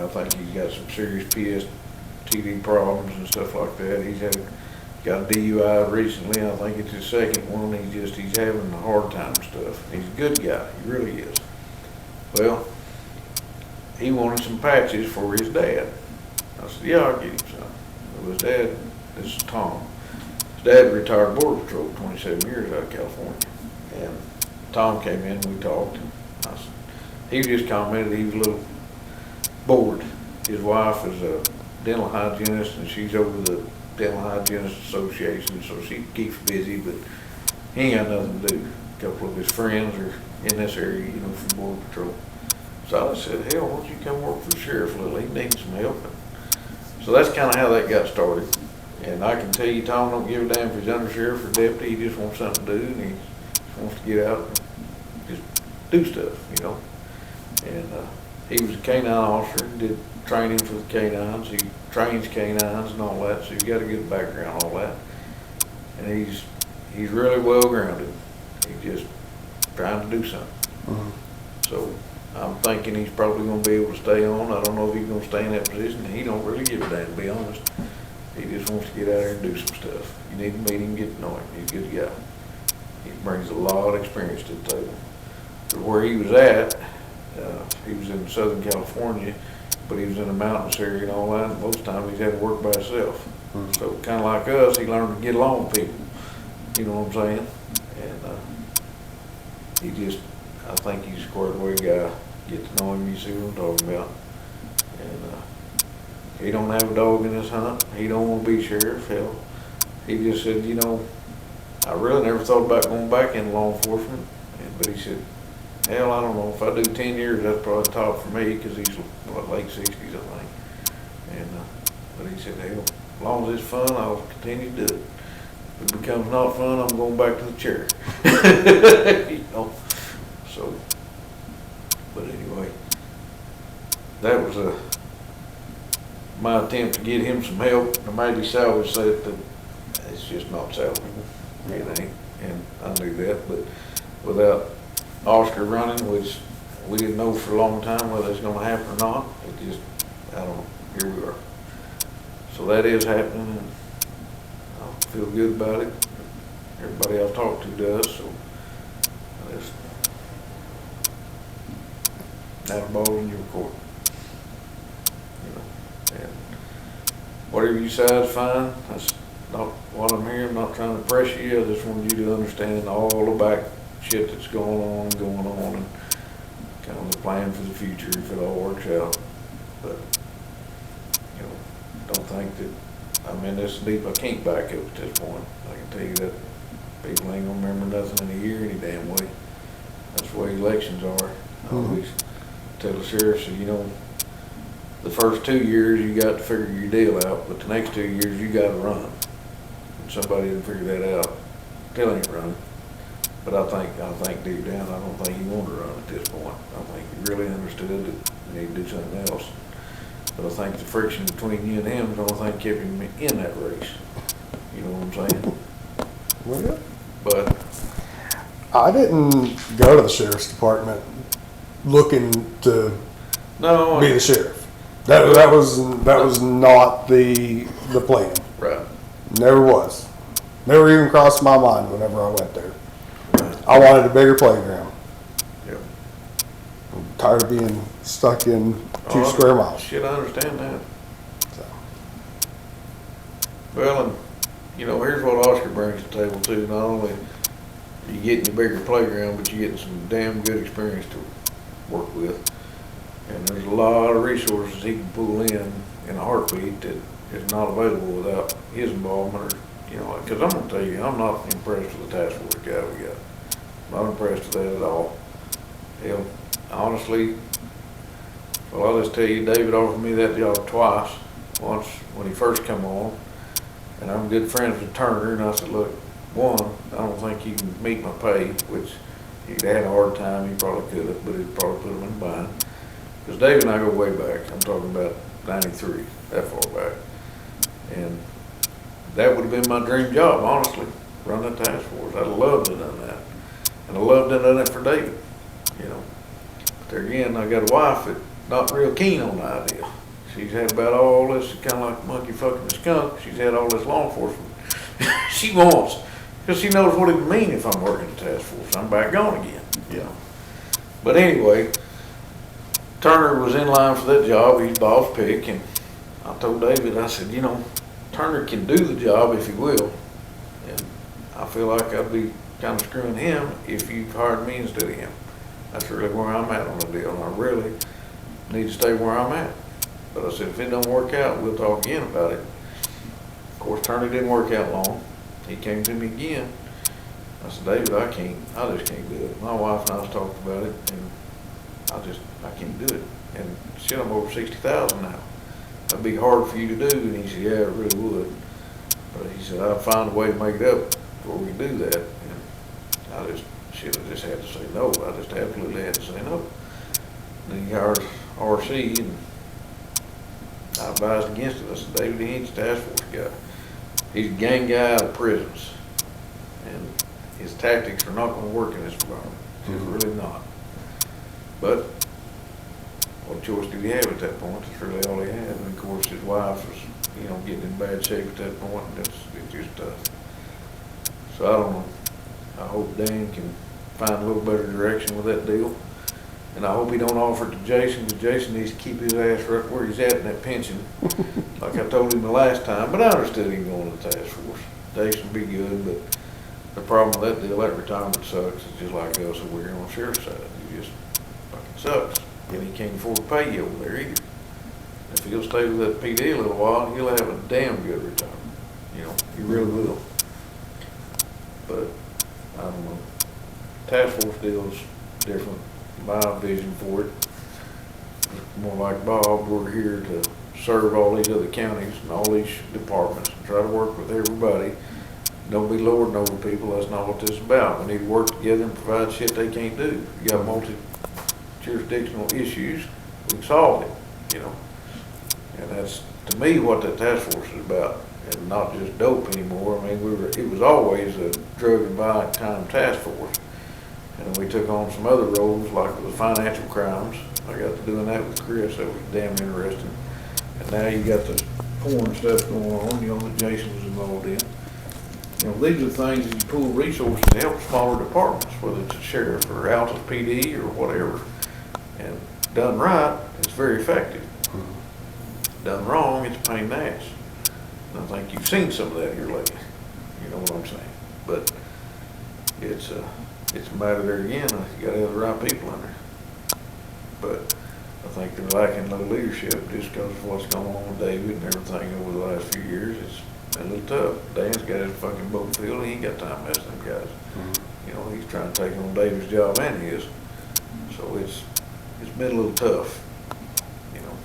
think he's got some serious PSTD problems and stuff like that. Got a DUI recently. I think it's his second one. He's having a hard time and stuff. He's a good guy. He really is. Well, he wanted some patches for his dad. I said, yeah, I'll get him some. Well, his dad, this is Tom. His dad retired Border Patrol 27 years out of California. And Tom came in and we talked. I said, he just commented he was a little bored. His wife is a dental hygienist and she's over the Dental Hygienist Association, so she keeps busy, but he ain't got nothing to do. A couple of his friends are in this area, you know, from Border Patrol. So I said, hell, why don't you come work for the sheriff a little? He needs some help. So that's kind of how that got started. And I can tell you, Tom don't give a damn if he's under sheriff or deputy. He just wants something to do, and he just wants to get out and just do stuff, you know. And he was a canine officer, did training for the canines. He trains canines and all that, so he's got a good background, all that. And he's really well grounded. He's just trying to do something. Mm-hmm. So I'm thinking he's probably going to be able to stay on. I don't know if he's going to stay in that position. He don't really give a damn, to be honest. He just wants to get out there and do some stuff. You need to meet him, get to know him. He's a good guy. He brings a lot of experience to the table. But where he was at, he was in Southern California, but he was in the mountainous area and all that. And most of the time he's had to work by himself. Mm-hmm. So kind of like us, he learned to get along with people. You know what I'm saying? And I think he's a squared away guy. Get to know him, you see what I'm talking about. And he don't have a dog in his hunt. He don't want to be sheriff. Hell, he just said, you know, I really never thought about going back in law enforcement. But he said, hell, I don't know. If I do 10 years, that's probably the top for me, because he's late 60s, I think. And but he said, hell, as long as it's fun, I'll continue to do it. If it becomes not fun, I'm going back to the chair. You know. So, but anyway, that was my attempt to get him some help. Or maybe salvage said that it's just not salvageable. It ain't, and I knew that. But without Oscar running, which we didn't know for a long time whether it's going to happen or not, it just, I don't know. Here we are. So that is happening, and I feel good about it. Everybody I've talked to does. So I just, now the ball's in your court. You know, and whatever you decide is fine. That's not what I'm here. I'm not trying to pressure you. I just want you to understand all the back shit that's going on, and kind of the plan for the future if it all works out. But you know, don't think that I'm in this deep. I can't back up at this point. I can tell you that people ain't gonna remember nothing in a year any damn way. That's the way elections are. I always tell the sheriff, so, you know, the first 2 years you got to figure your deal out, but the next 2 years you got to run. And somebody didn't figure that out. Still ain't running. But I think deep down, I don't think he wanted to run at this point. I think he really understood that he needed to do something else. But I think the friction between you and him is the only thing that kept him in that race. You know what I'm saying? Well, but I didn't go to the sheriff's department looking to be the sheriff. That was not the plan. Right. Never was. Never even crossed my mind whenever I went there. Right. I wanted a bigger playground. Yep. I'm tired of being stuck in 2 square miles. Shit, I understand that. So. Well, and you know, here's what Oscar brings to the table too. Not only are you getting a bigger playground, but you're getting some damn good experience to work with. And there's a lot of resources he can pull in a heartbeat that is not available without his involvement. Or, you know, because I'm gonna tell you, I'm not impressed with the task force guy we got. Not impressed with that at all. Hell, honestly, well, I'll just tell you, David offered me that job twice. Once when he first come on, and I'm good friends with Turner, and I said, look, one, I don't think you can meet my pay, which he'd had a hard time, he probably could have, but it'd probably put him in a bind. Because David and I go way back. I'm talking about 93, that far back. And that would have been my dream job, honestly, run that task force. I'd have loved to have done that. And I loved to have done it for David, you know. But there again, I got a wife that not real keen on the idea. She's had about all this, kind of like monkey fucking the skunk. She's had all this law enforcement. She wants, because she knows what it would mean if I'm working the task force. I'm back gone again, you know. But anyway, Turner was in line for that job. He's boss pick, and I told David, I said, you know, Turner can do the job if he will, and I feel like I'd be kind of screwing him if you hired me instead of him. That's really where I'm at on the deal, and I really need to stay where I'm at. But I said, if it don't work out, we'll talk again about it. Of course, Turner didn't work out long. He came to me again. I said, David, I just can't do it. My wife and I was talking about it, and I can't do it. And shit, I'm over 60,000 now. That'd be hard for you to do. And he said, yeah, it really would. But he said, I'll find a way to make it up before we do that. And I just had to say no. I just absolutely had to say no. Then he hired RC, and I advised against it. I said, David, he ain't the task force guy. He's a gang guy out of prisons. And his tactics are not going to work in this environment. He's really not. But what choice did he have at that point? That's really all he had. And of course, his wife was, you know, getting in bad shape at that point. And it's just tough. So I don't know. I hope Dan can find a little better direction with that deal. And I hope he don't offer it to Jason, because Jason needs to keep his ass right where he's at in that pension, like I told him the last time. But I understood him going to the task force. Jason would be good, but the problem with that deal, that retirement sucks. It's just like us over here on the sheriff's side. It just fucking sucks. And he can't afford to pay you over there either. If he'll stay with that PD a little while, he'll have a damn good retirement. You know, he really will. But I don't know. Task force deal's different. My vision for it, more like Bob, we're here to serve all these other counties and all these departments and try to work with everybody. Don't be lording over people. That's not what this is about. We need to work together and provide shit they can't do. You got multi-jurisdictional issues, we can solve it, you know. And that's, to me, what that task force is about, and not just dope anymore. I mean, it was always a drug and violent crime task force. And we took on some other roles, like the financial crimes. I got to doing that with Chris. That was damn interesting. And now you got the porn stuff going on, you know, that Jason was involved in. You know, these are things that you pool resources to help smaller departments, whether it's a sheriff or Altus PD or whatever. And done right, it's very effective. Done wrong, it's a pain in the ass. And I think you've seen some of that here lately. You know what I'm saying? But it's a matter there again. You got to have the right people in there. But I think they're lacking a little leadership just because of what's going on with David and everything over the last few years. It's been a little tough. Dan's got his fucking boat filled. He ain't got time to mess with them guys. You know, he's trying to take on David's job and his. So it's been a little tough. You know,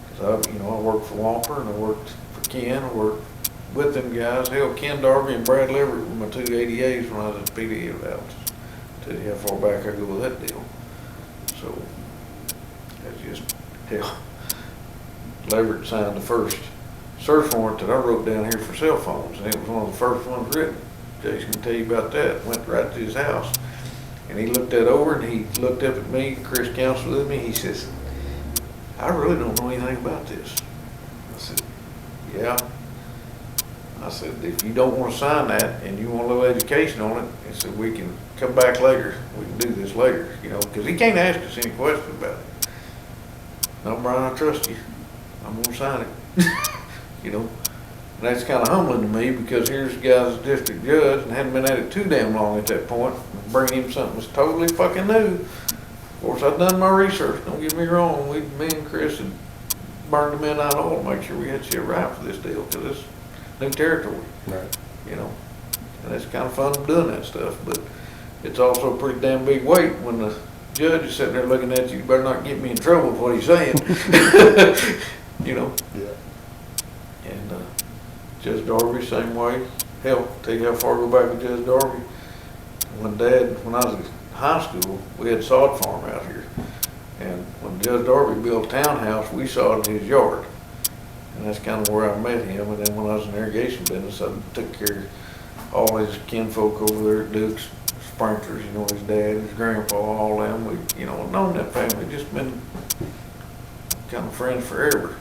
because I worked for Whopper and I worked for Ken. I worked with them guys. Hell, Ken Darby and Brad Leverett were my two ADAs when I was at PD at Altus. Tell you how far back I go with that deal. So that's just, hell, Leverett signed the first search warrant that I wrote down here for cell phones, and it was one of the first ones written. Jason can tell you about that. Went right to his house, and he looked that over, and he looked up at me. Chris counseled with me. He says, I really don't know anything about this. I said, yeah. I said, if you don't want to sign that and you want a little education on it, he said, we can come back later. We can do this later, you know, because he can't ask us any questions about it. No, Bryan, I trust you. I'm going to sign it. You know, and that's kind of humbling to me, because here's the guy's district judge and hadn't been at it too damn long at that point. Bring him something that's totally fucking new. Of course, I've done my research. Don't get me wrong. Me and Chris had burned the midnight oil to make sure we had shit right for this deal, because it's new territory. Right. You know, and it's kind of fun doing that stuff, but it's also a pretty damn big weight when the judge is sitting there looking at you. You better not get me in trouble with what he's saying. You know. Yeah. And Judge Darby, same way. Hell, tell you how far I go back with Judge Darby. When I was in high school, we had sod farm out here. And when Judge Darby built a townhouse, we saw it in his yard. And that's kind of where I met him. And then when I was in the irrigation business, I took care of all his kinfolk over there at Duke's Sprinklers, you know, his dad, his grandpa, all them. We, you know, known that family, just been kind of friends forever.